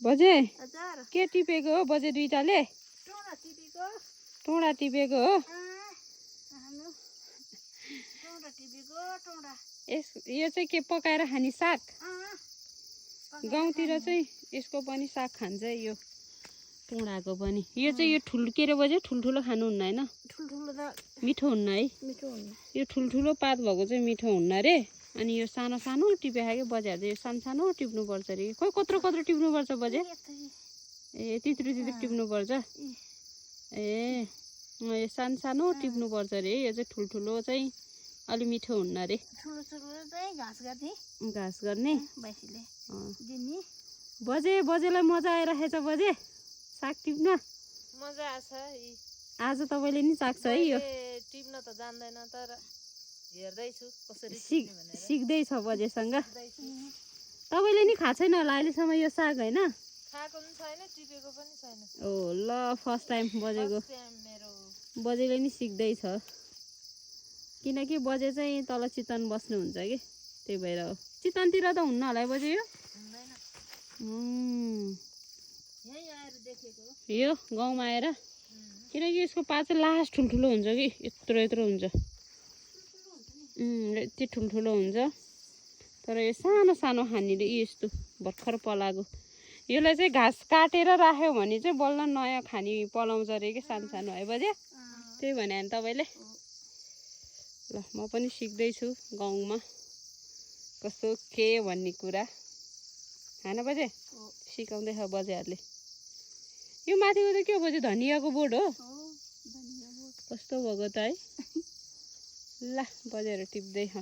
बजे हजुर के टिपेको हो बजे दुईटाले? टोडा टिपेको। टोडा टिपेको हो? हाम्रो टोडा टिपेको टोडा। यो चाहिँ के पकाएर खाने साग? गाउँतिर चाहिँ यसको पनि साग खान्छ यो टोडाको पनि। यो चाहिँ यो ठुल के रे बजे ठुल्ठुलो खानुहुन्न हैन? ठुल्ठुलो त मिठो हुन्न है? मिठो हुन्न। यो ठुल्ठुलो पात भएको चाहिँ मिठो हुन्न रे। अनि यो सानो सानो टिपे खायो बजेहरू चाहिँ यो सानो सानो टिप्नुपर्छ रे। खोइ कत्रो कत्रो टिप्नुपर्छ बजे? ए तित्रो तित्रो टिप्नुपर्छ? ए यो सानो सानो टिप्नुपर्छ रे। यो चाहिँ ठुल्ठुलो चाहिँ अलि मिठो हुन्न रे। ठुलो ठुलो चाहिँ घाँस गर्ने। घाँस गर्ने बाइसीले दिने। बजेलाई मजा आइरहेछ बजे साग टिप्न? मजा आछ। आज तपाईँले नि चाख्छ है यो? टिप्न त जान्दैन तर हेर्दैछु कसरी सिक्दैछ बजेसँग। तपाईँले नि खाएको छैन होला अहिलेसम्म यो साग होइन? खाएको पनि छैन टिपेको पनि छैन। ओ ल फर्स्ट टाइम बजेको। बजेले नि सिक्दैछ किनकि बजे चाहिँ तल चितवन बस्नुहुन्छ कि त्यही भएर हो। चितवनतिर त हुन्न होला है बजे यो? यही आएर देखेको यो गाउँमा आएर? किनकि यसको पात चाहिँ लास्ट ठुल्ठुलो हुन्छ कि यत्रो यत्रो हुन्छ। यति ठुल्ठुलो हुन्छ तर यो सानो सानो खानेले यस्तो भर्खर पलाएको। यसलाई चाहिँ घाँस काटेर राख्यो भने चाहिँ बल्ल नयाँ खाने पलाउँछ अरे कि सानो सानो है बजे? त्यही भने नि तपाईँले? ल म पनि सिक्दैछु गाउँमा कस्तो के भन्ने कुरा होइन बजे? सिकाउँदैछ बजेहरूले। यो माथिको त के हो बजे? धनियाँको बोट हो? कस्तो भएको त है? ल बजेहरू टिप्दैछ।